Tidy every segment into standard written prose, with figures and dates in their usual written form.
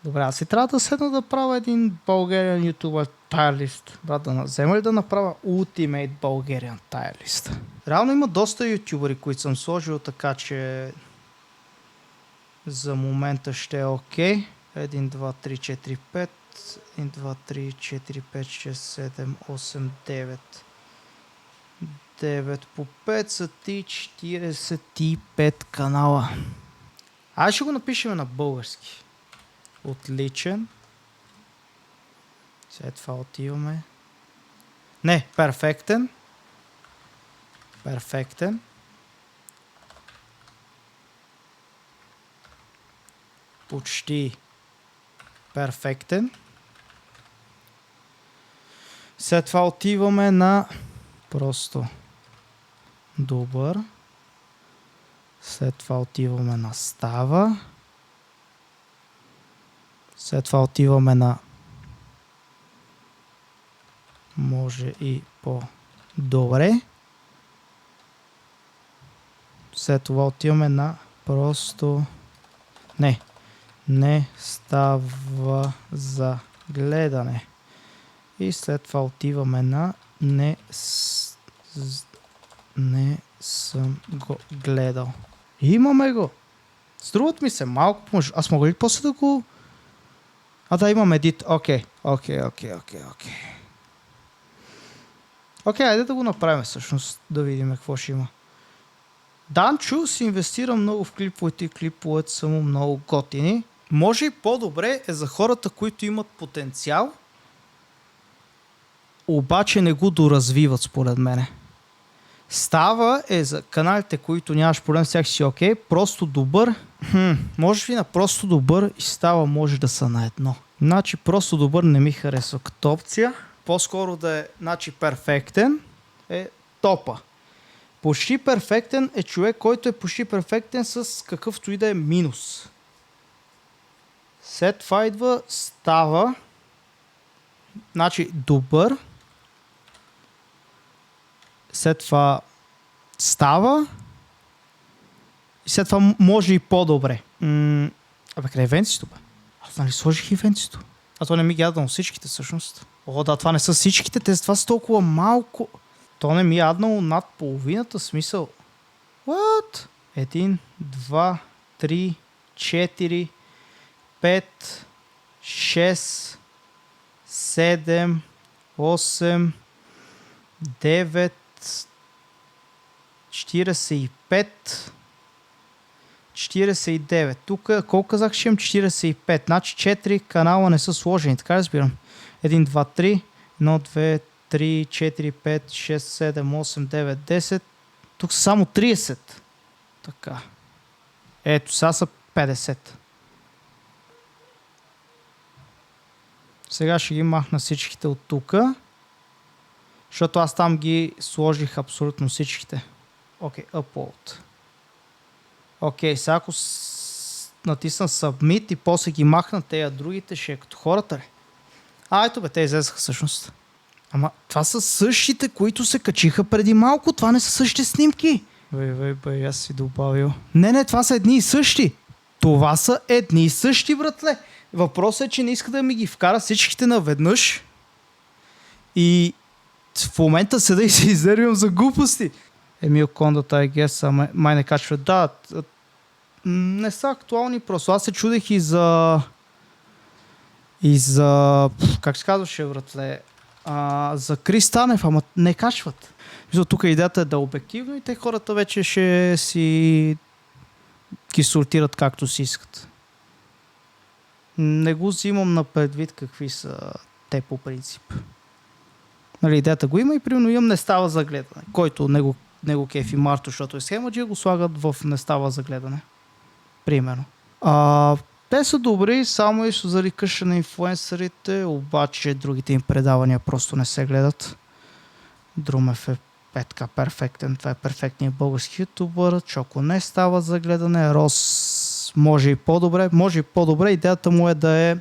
Добре, аз си трябва да седна да правя един българен ютубър тайрлист. Брат, да взема ли да направя Ultimate Bulgarian тайрлист? Реално има доста ютубъри, които съм сложил, така че за момента ще е окей. 1, 2, 3, 4, 5. 1, 2, 3, 4, 5, 6, 7, 8, 9. 9 по 5 са ти 45 канала. Аз ще го напишем на български. Отличен. След това отиваме. Не, перфектен. Перфектен. Почти перфектен. След това отиваме на просто добър. След това отиваме на става. След това отиваме на може и по-добре. След това отиваме на просто не става за гледане. И след това отиваме на не съм го гледал. Имаме го. Струват ми се малко. Аз мога ли после да го... да, имам едит. Окей. Окей, айде да го направим всъщност. Да видим какво ще има. Данчо си инвестира много в клиповете и клиповете са му много готини. Може и по-добре е за хората, които имат потенциал, обаче не го доразвиват според мене. Става е за каналите, които нямаш проблем с тях си окей. Просто добър. Може ли на просто добър и става може да са на едно. Значи просто добър не ми харесва като опция. По-скоро да е перфектен е топа. Почти перфектен е човек, който е почти перфектен с какъвто и да е минус. След това идва става. Значи добър. След това става. И след това може и по-добре. Къде е ивентито, бе? Аз нали сложих ивентито? А то не ми ги яднало всичките всъщност. Да, това не са всичките, това са толкова малко. То не ми е яднало над половината, смисъл. What? 1, 2, 3, 4, 5, 6, 7, 8, 9, 45, 49. Тук колко казах, ще имам 45. Значи 4 канала не са сложени, така разбирам. 1, 2, 3, 1, 2, 3, 4, 5, 6, 7, 8, 9, 10. Тук са само 30. Така. Ето, сега са 50. Сега ще ги махна всичките от тука. Защото аз там ги сложих абсолютно всичките. Окей, upload. Окей, сега ако натисна submit и после ги махна тези другите, ще е като хората ли? Ето бе, те излезаха всъщност. Ама това са същите, които се качиха преди малко. Това не са същите снимки. Бе, аз си добавил. Не, това са едни и същи. Това са едни и същи, братле. Въпросът е, че не иска да ми ги вкара всичките наведнъж. И в момента седа и се изнервям за глупости. Емил Кондата, I guess, май не качват. Да, не са актуални просто. Аз се чудех и за... как се казваше, братле? За Крис Танев, ама не качват. Тук идеята е да е обективно и те хората вече ще си ги сортират както си искат. Не го взимам на предвид какви са те по принцип. Нали, идеята го има и примерно имам не става за гледане. Който него кефи Марто, защото е схемаджия, го слагат в не става за гледане. Примерно. Те са добри, само и заради къща на инфлуенсърите, обаче другите им предавания просто не се гледат. Друмев е петка перфектен, това е перфектният български ютубър. Чоко не става за гледане, Рос може и по-добре. Идеята му е да е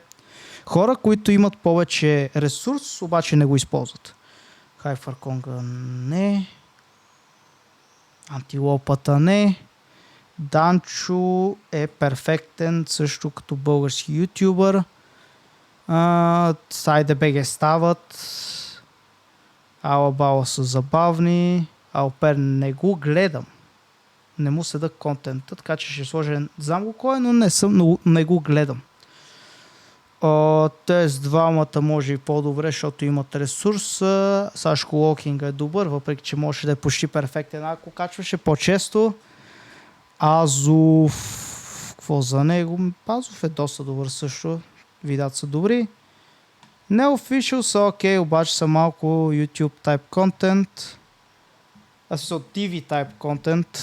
хора, които имат повече ресурс, обаче не го използват. Хайфърконга не. Антилопата не. Данчо е перфектен, също като български ютубър. Сайде БГ стават. Алабала са забавни. Алпер не го гледам. Не му седа контента, така че ще сложа, знам го кой е, но не го гледам. Тези двамата може и по-добре, защото имат ресурс. Сашко Локинга е добър, въпреки че може да е почти перфектен, ако качваше по-често. Азов, какво за него? Азов е доста добър също. Видата са добри. Neofficial са окей, обаче са малко YouTube type content. TV type content.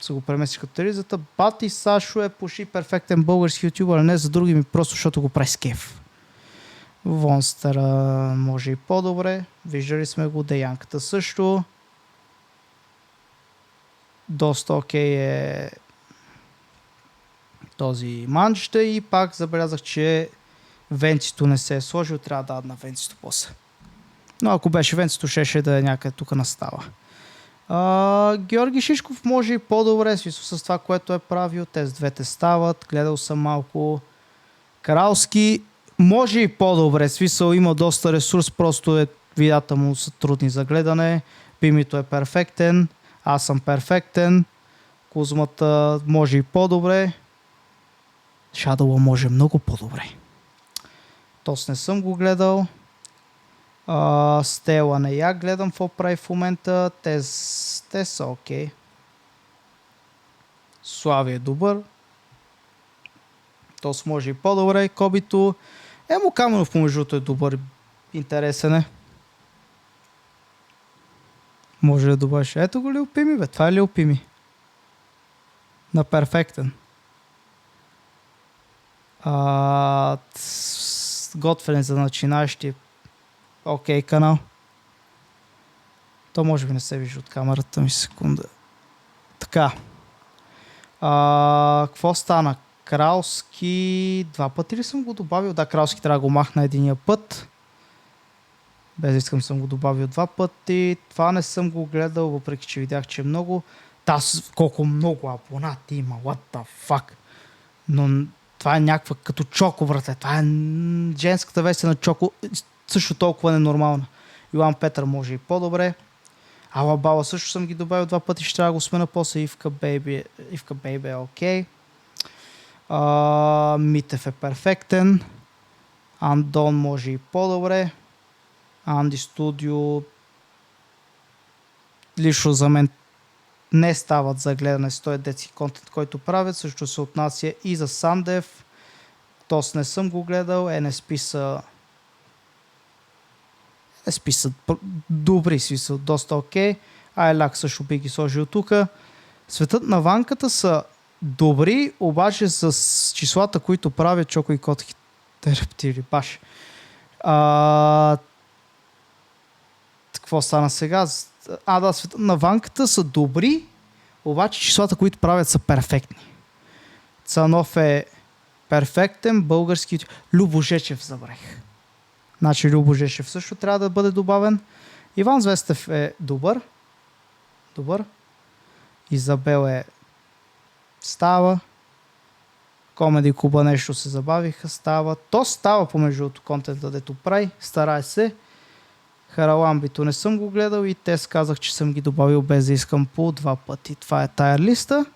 Са го преместиха от телевизията. Бати Сашо е почти перфектен български ютубър, не за други ми, просто защото го прави с кеф. Вонстъра може и по-добре. Виждали сме го. Деянката също. Доста окей е този манчета и пак забелязах, че венцито не се е сложил. Трябва да дадат на венцито после. Но ако беше венцито, ще да е някъде тук настава. Георги Шишков може и по-добре с това, което е правил. Тези двете стават. Гледал съм малко. Кралски може и по-добре. Смисъл има доста ресурс, просто видеята му са трудни за гледане. Пимито е перфектен. Аз съм перфектен. Кузмата може и по-добре. Шадола може много по-добре. Тос не съм го гледал. Стела не я гледам какво прави в момента. Те са окей. Слави е добър. Тос може и по-добре. Кобито. Емо Каменов помежуто е добър. Интересен е. Може да добавиш. Ето го Лил Пими, бе. Това е Лил Пими. На перфектен. Готвен за начинаещи. Окей, канал. То може би не се вижда от камерата ми, секунда. Така. Какво стана? Кралски... Два пъти ли съм го добавил? Да, Кралски трябва да го махна единия път. Без искам съм го добавил два пъти. Това не съм го гледал, въпреки че видях, че е много. Колко много абонати има. What the fuck? Но това е някаква като Чоко, брате. Това е женската версия на Чоко. Също толкова ненормална. Йоан Петър може и по-добре. Алабала също съм ги добавил два пъти. Ще трябва да го смена после. Ивка Бейби е окей. Митев е перфектен. Андон може и по-добре. Анди Студио лично за мен не стават за гледане с този детски контент, който правят. Също се отнася и за Сандев. Тос не съм го гледал. NSP са добри, са доста окей. Айлак също би ги сложил тук. Светът на ванката са добри, обаче с числата, които правят Чоко и Котки. Те рептили, баш. Какво стана сега? Да, светът на ванката са добри, обаче числата, които правят, са перфектни. Цанов е перфектен, български... Любо Жечев забравих. Значи Любо Жечев също трябва да бъде добавен. Иван Звестев е добър. Изабел е става. Комеди Куба нещо се забавиха, става. То става помежду от контента, дето прави. Старай се. Хараламбито не съм го гледал и те казах, че съм ги добавил без да искам по два пъти. Това е тая листа.